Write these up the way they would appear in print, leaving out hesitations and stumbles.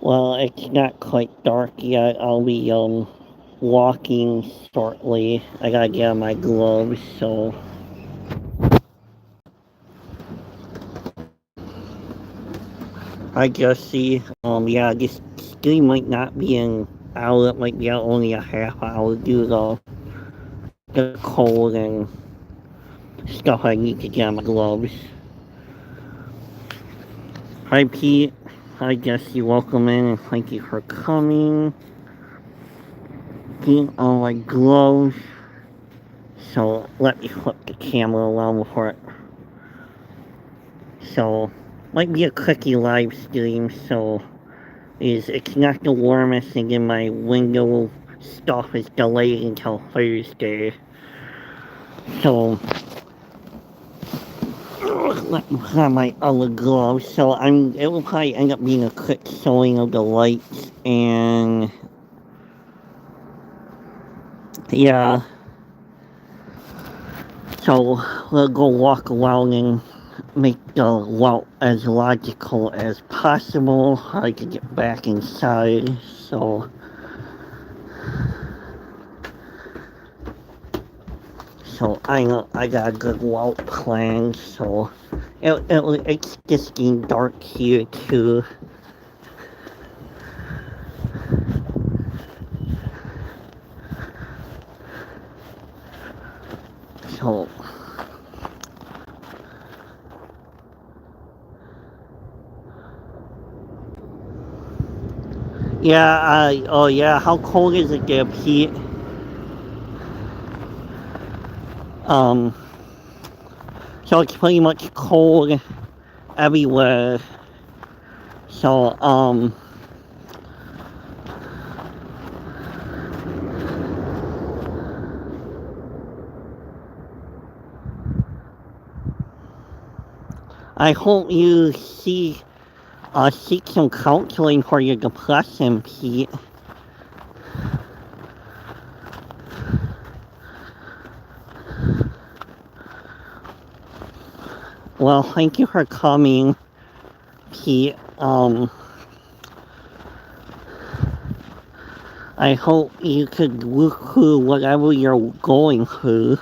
Well, it's not quite dark yet. I'll be walking shortly. I gotta get on my gloves, so I just see. Yeah, this stream might not be an hour. It might be only a half hour due to the cold and stuff. I need to get on my gloves. Hi, Pete. Hi, Jesse. Welcome in and thank you for coming. Getting on my gloves. So let me flip the camera around before it. So might be a quickie live stream. So it's not the warmest thing in my window. Stuff is delayed until Thursday. So let me put on my other gloves. So it will probably end up being a quick showing of the lights and yeah. So we'll go walk around and make the route as logical as possible. I can get back inside. So I know I got a good route planned. So it's just getting dark here too. So yeah, oh yeah, how cold is it there, Pete? So it's pretty much cold everywhere. So, I hope you seek some counseling for your depression, Pete. Well, thank you for coming, Pete. I hope you could work through whatever you're going through.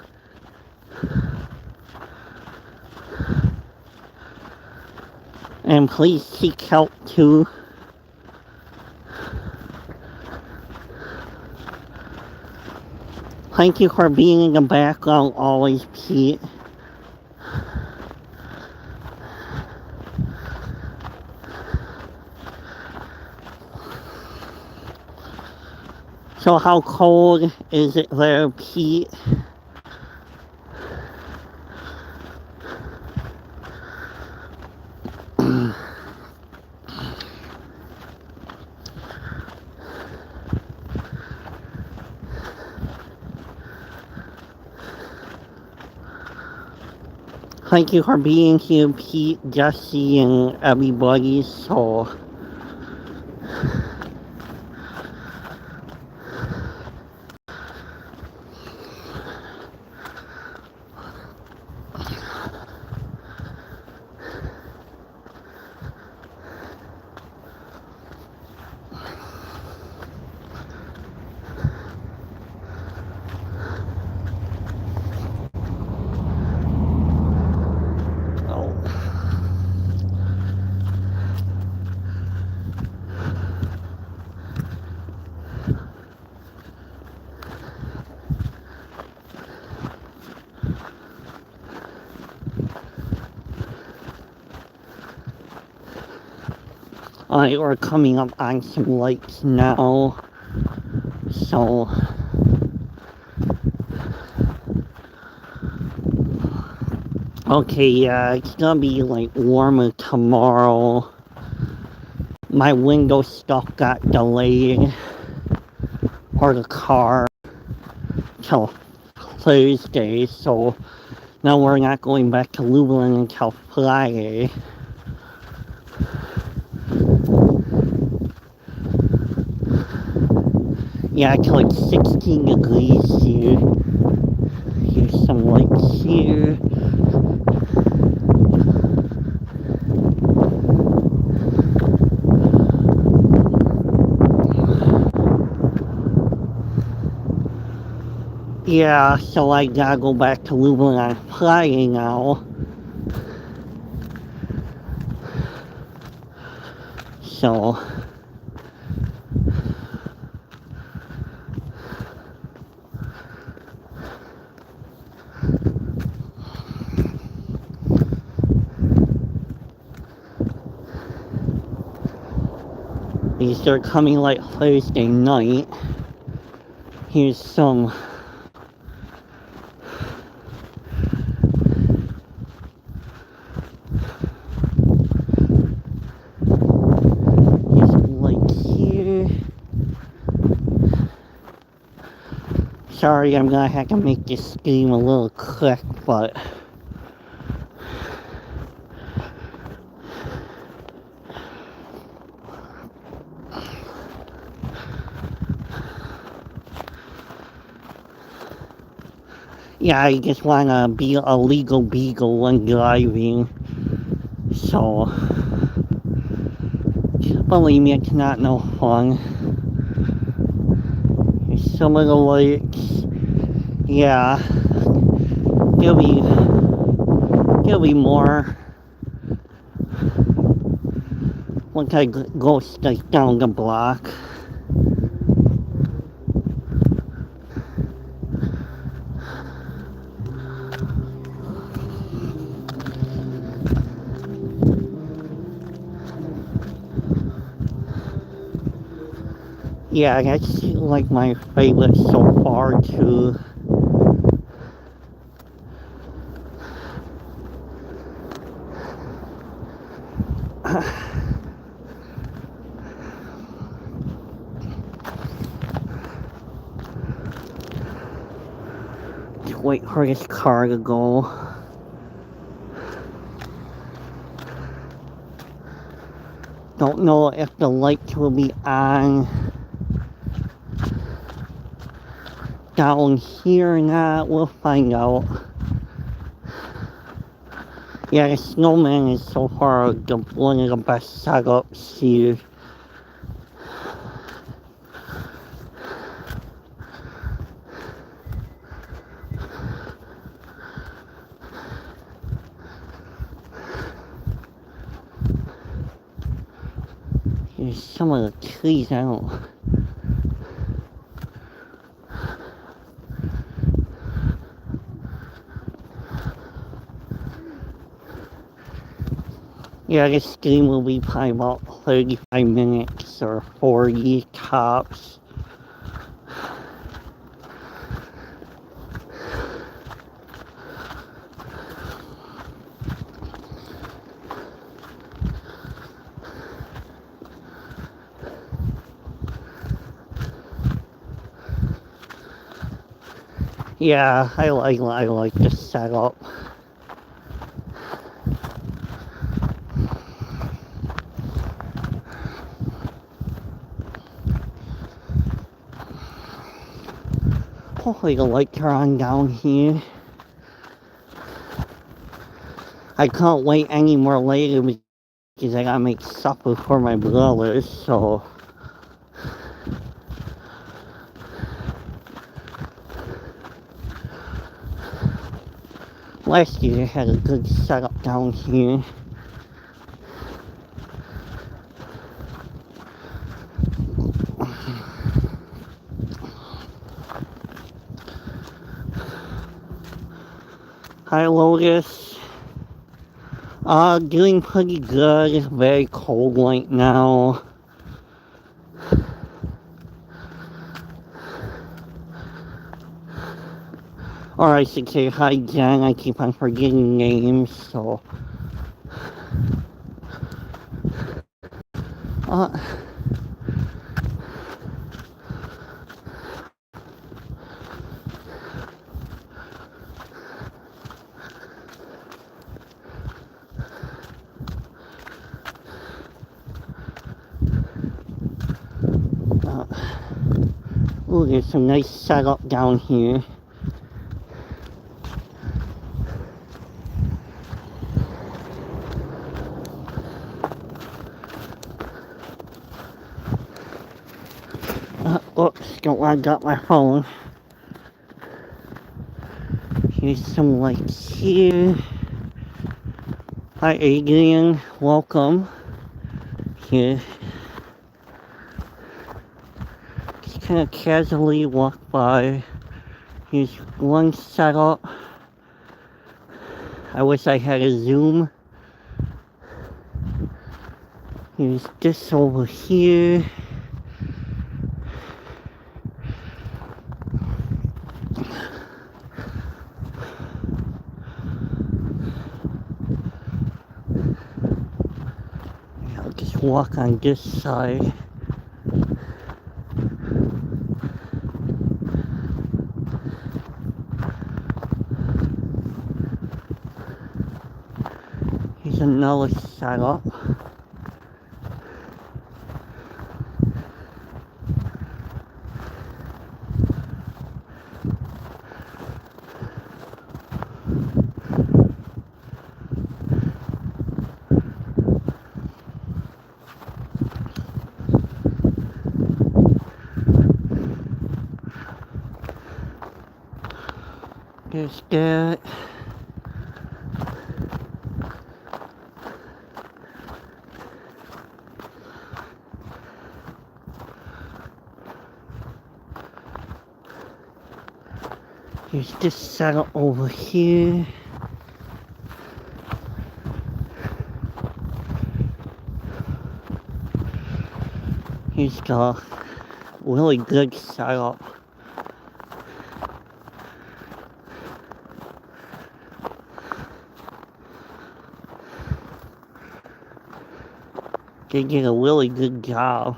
And please seek help too. Thank you for being in the background always, Pete. So how cold is it there, Pete? Thank you for being here, Pete, Jesse, and everybody. So alright, we're coming up on some lights now. So okay, yeah, it's gonna be like warmer tomorrow. My window stuff got delayed for the car till Thursday, so now we're not going back to Lublin until Friday. Yeah, it's like 16 degrees here. Here's some lights here. Yeah, so I gotta go back to Lublin on Friday now. So they're coming like Thursday night. Here's some like here. Sorry, I'm gonna have to make this stream a little quick, but yeah, I just wanna be a legal beagle when driving. So believe me, it's not no fun. Here's some of the lights. Yeah, there'll be more once I go straight down the block. Yeah, that's like my favorite so far too. Just wait for this car to go. Don't know if the lights will be on down here or not. We'll find out. Yeah, the snowman is so far one of the best setups here. Here's some of the trees out. Yeah, this stream will be probably about 35 minutes or 40 tops. Yeah, I like the setup. Hopefully the lights are on down here. I can't wait any more later because I gotta make supper for my brothers, so. Last year they had a good setup down here. Hi Lotus. Doing pretty good. It's very cold right now. Or I should say hi Jen, I keep on forgetting names, so. Ooh, there's some nice setup down here. Oops, don't want to drop my phone. Here's some lights here. Hi Adrian, welcome. Here. Just kind of casually walk by. Here's one setup. I wish I had a zoom. Here's this over here. I'll just walk on this side. Here's another setup. There's that. Here's this setup over here. Here's the really good setup. They did a really good job.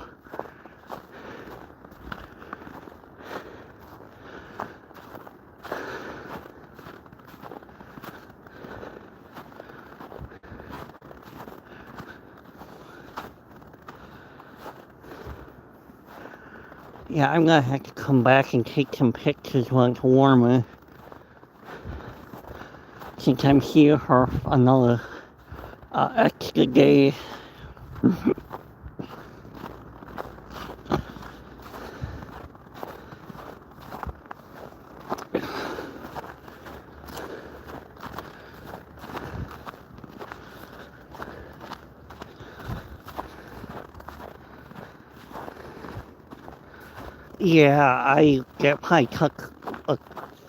Yeah, I'm gonna have to come back and take some pictures when it's warmer. Since I'm here for another extra day. Yeah, that probably took a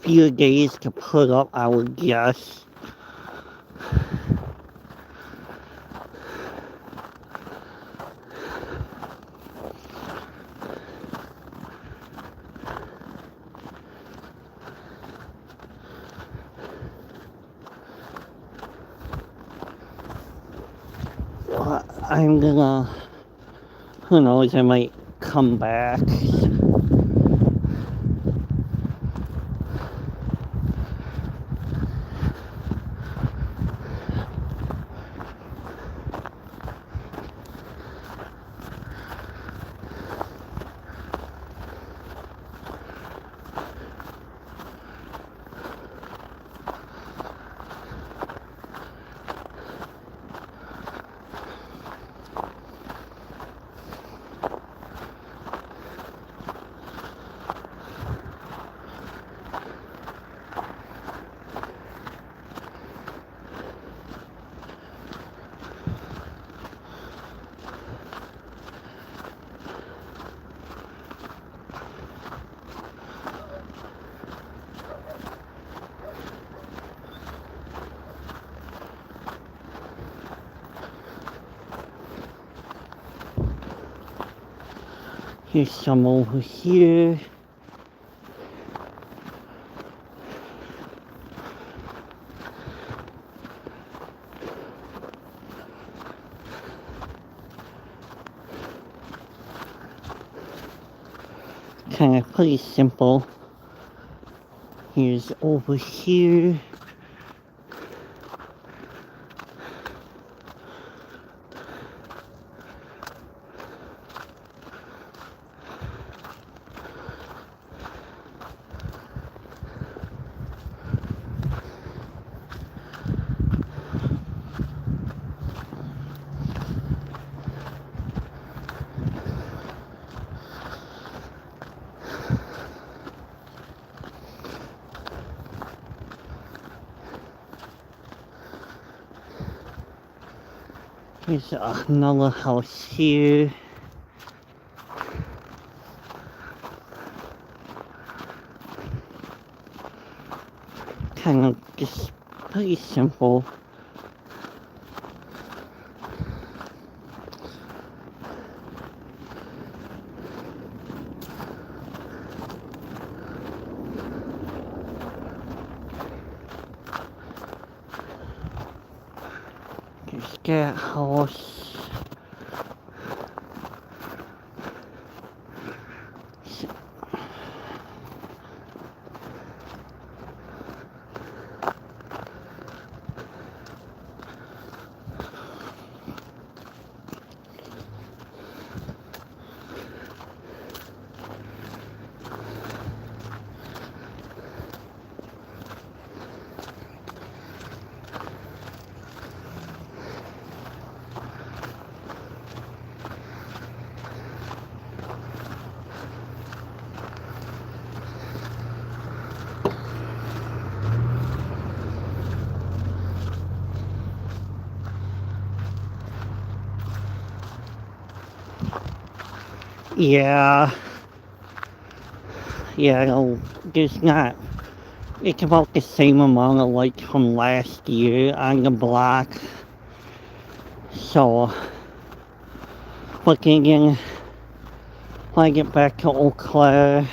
few days to put up, I would guess. I'm gonna, who knows, I might come back. Here's some over here. Kind of pretty simple. Here's over here. Here's another house here. Kind of just pretty simple. There's that house. Yeah, no, there's not, it's about the same amount of lights from last year on the block. So, but again, when I get back to Eau Claire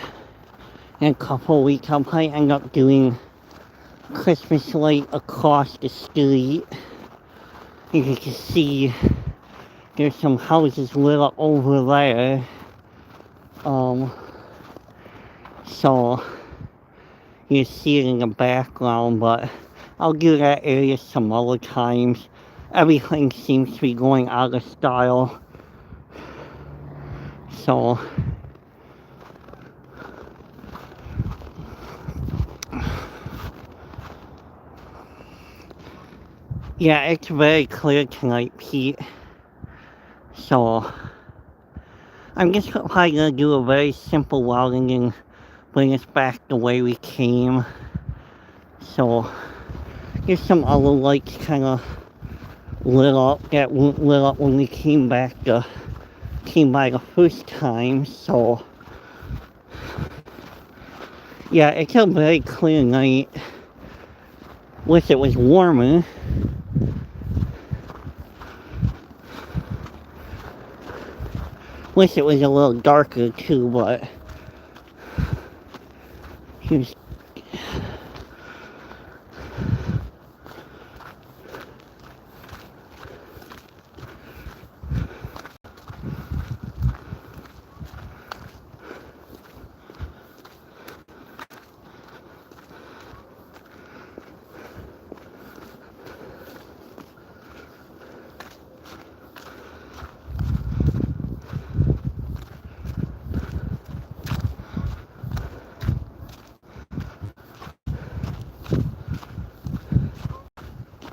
in a couple of weeks, I'll probably end up doing Christmas light across the street. As you can see, there's some houses lit up over there. So you see it in the background, but I'll do that area some other times. Everything seems to be going out of style. So yeah, it's very clear tonight, Pete. So I'm just probably gonna do a very simple welding and bring us back the way we came. So there's some other lights kind of lit up that weren't lit up when we came by the first time. So yeah, it's a very clear night. Wish it was warmer. Wish it was a little darker too, but here's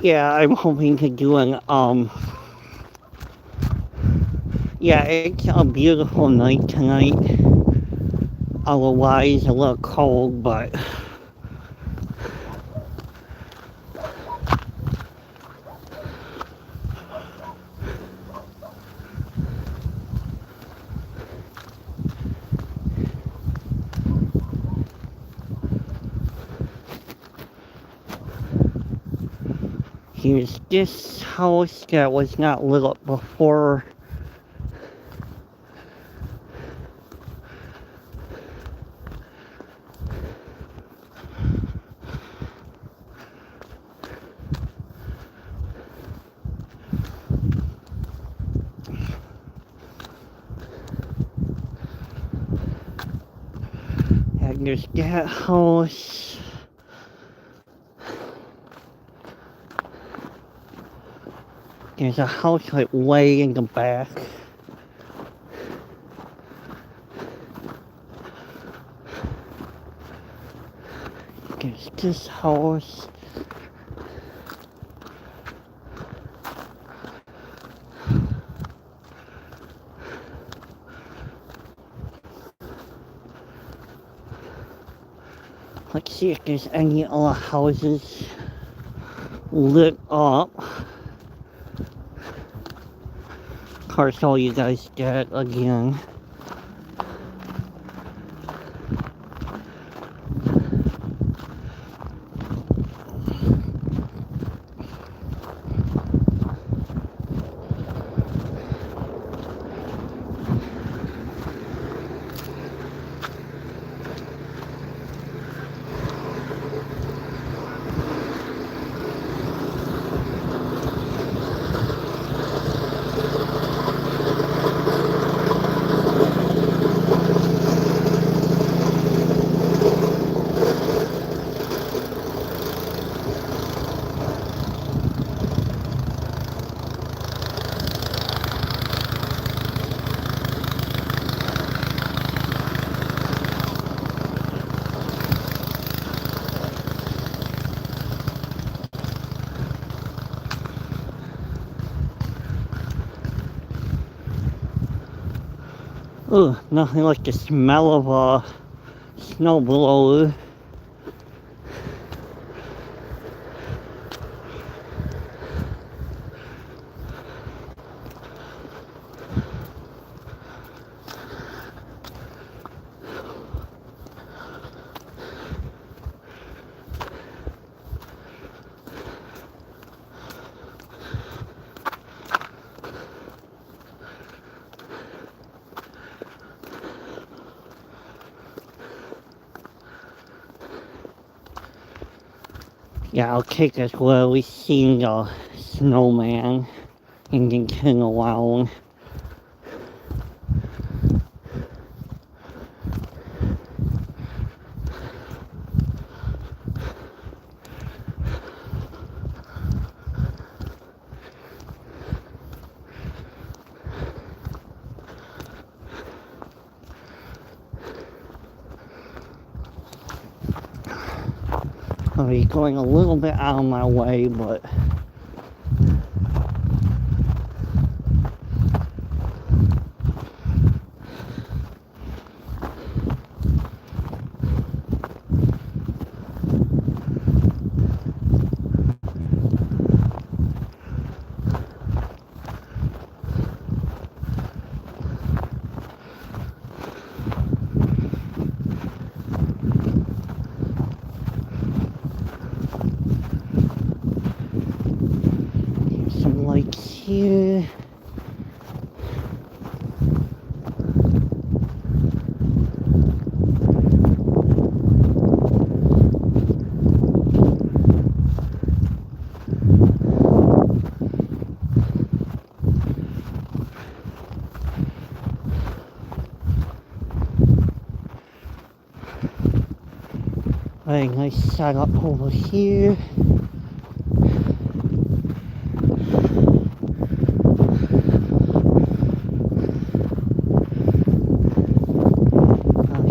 yeah, I'm hoping to do an yeah, it's a beautiful night tonight. Otherwise a little cold, but here's this house that was not lit up before. And there's that house. There's a house like way in the back. There's this house. Let's see if there's any other houses lit up. car saw you guys get again. Ugh, nothing like the smell of a snowblower. Yeah, I'll take us where we seen the snowman and then turn around. I'll be going a little bit out of my way, but some lights here. Very nice setup over here.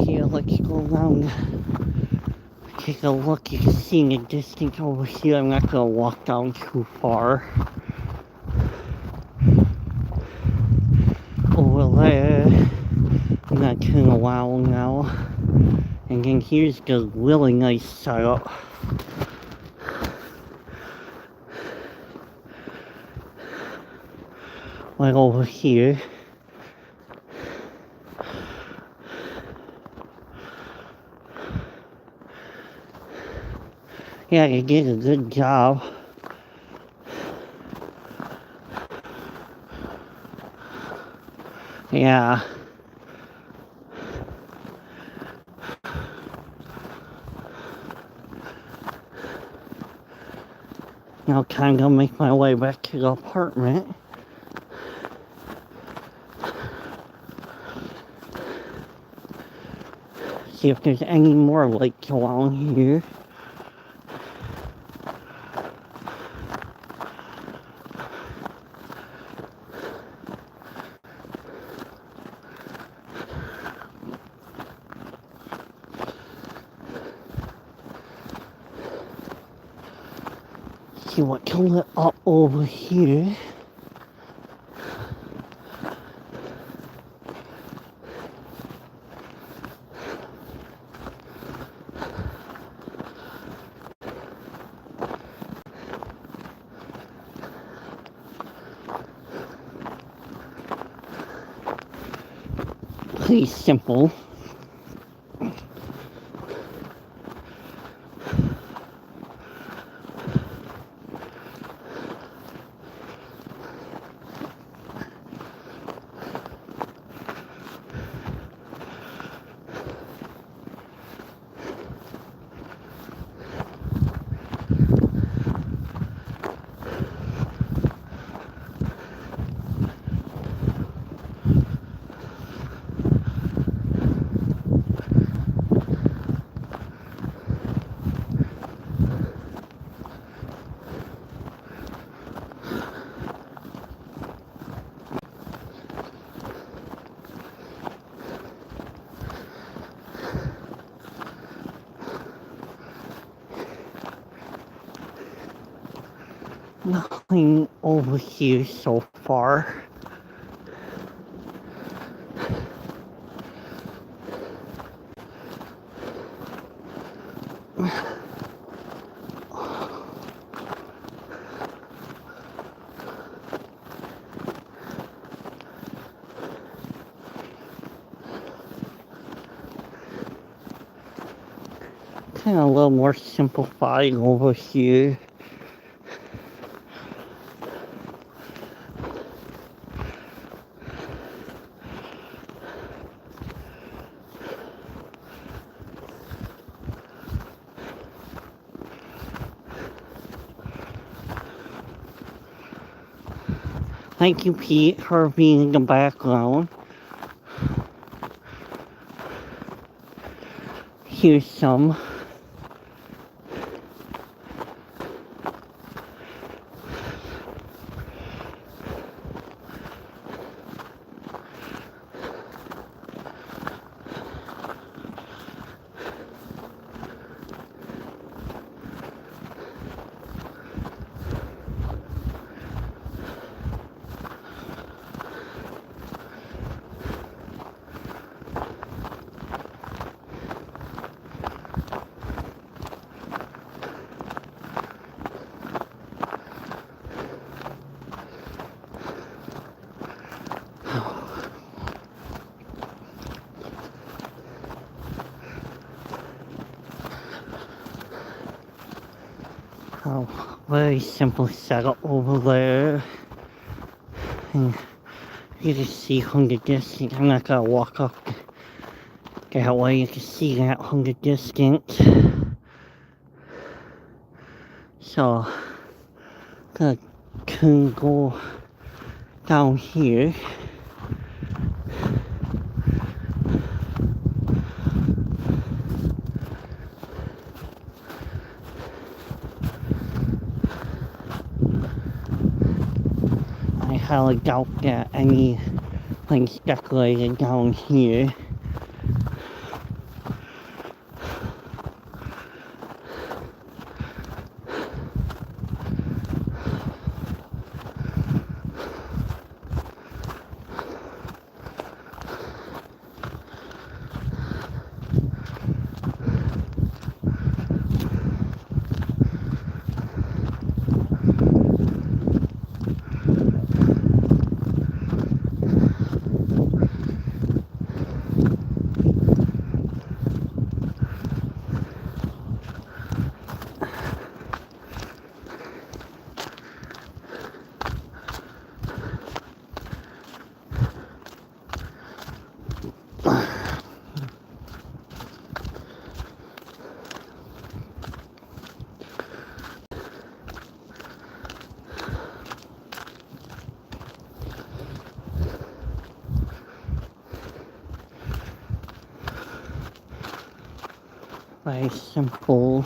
Here, let's go around, take a look. You can see in the distance over here. I'm not gonna walk down too far. Over there, I'm gonna turn around now. And then here's the really nice setup. Right over here. Yeah, they did a good job. Yeah. Now time to make my way back to the apartment. See if there's any more lights along here. See what's lit up over here. pretty simple. Nothing over here so far. Kind of a little more simplified over here. Thank you, Pete, for being in the background. Here's some. Oh, very simple setup over there. And you can see from the distance, I'm not gonna walk up that way, you can see that from the distance. So, I'm gonna go down here. I highly doubt that anything's decorated down here. Very simple.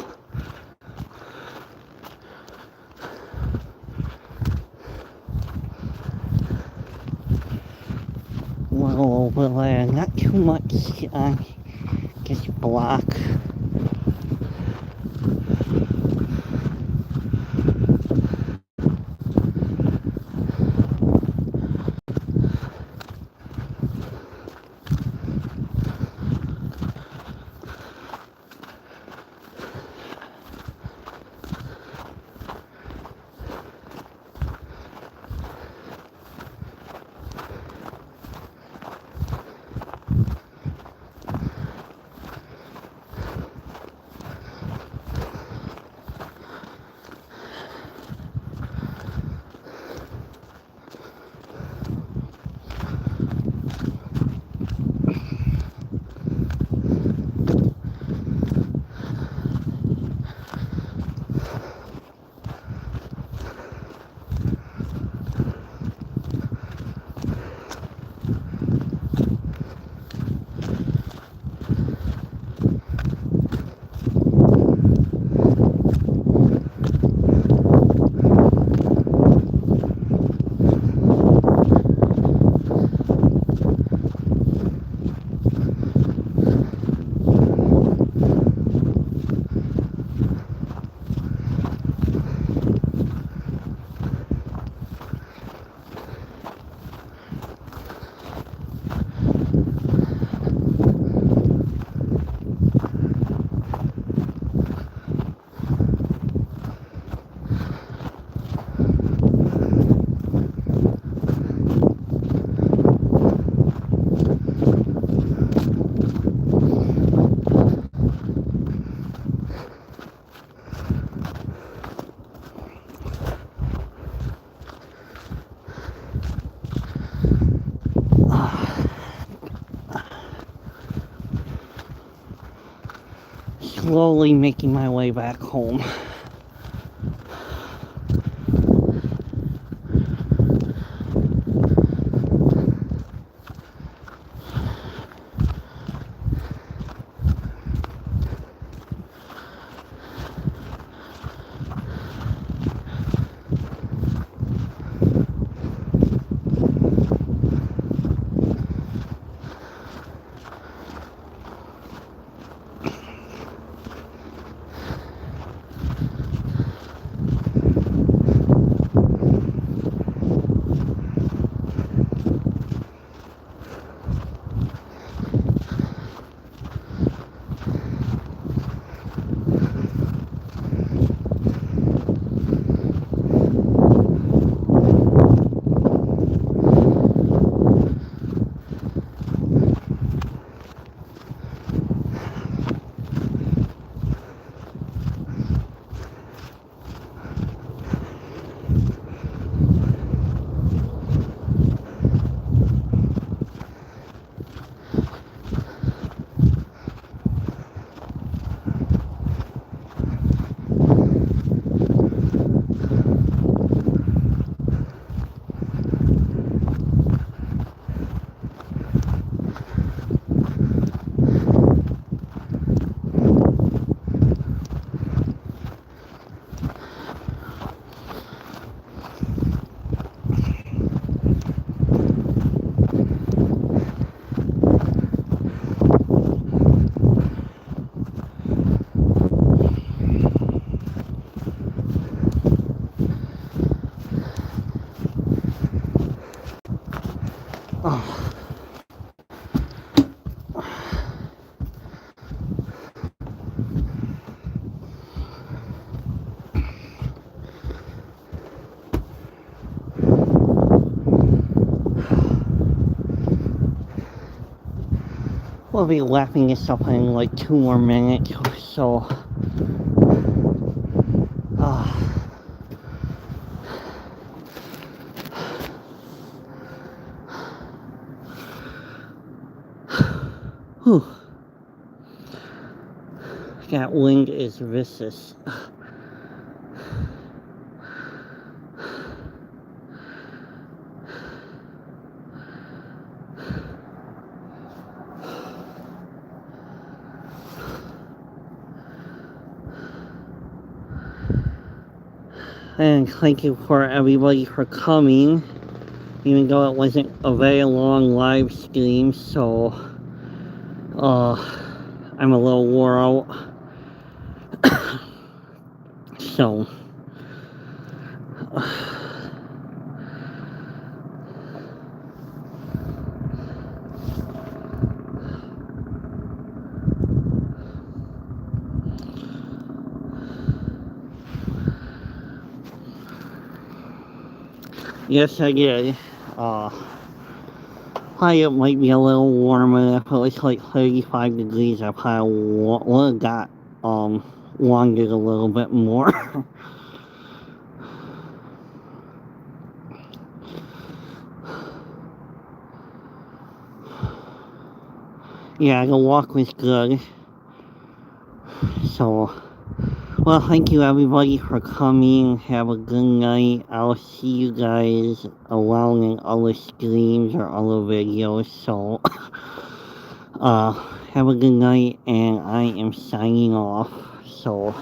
Well, over there, not too much just block. slowly making my way back home. Oh. We'll be wrapping this up in like 2 more minutes or so. Whew. That wind is vicious. And thank you for everybody for coming, even though it wasn't a very long live stream, so I'm a little wore out. So yes, I did. Probably it might be a little warmer. If it was like 35 degrees, I probably would have got wandered a little bit more. Yeah, the walk was good. So, well, thank you everybody for coming. Have a good night. I'll see you guys around in other streams or other videos. So, have a good night, and I am signing off. So,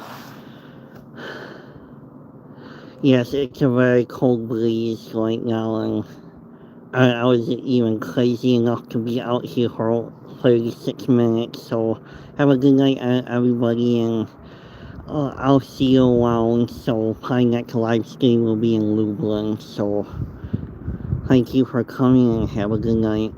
yes, it's a very cold breeze right now, and I was even crazy enough to be out here for 36 minutes. So, have a good night, everybody, and I'll see you around. So probably next live stream will be in Lublin. So thank you for coming and have a good night.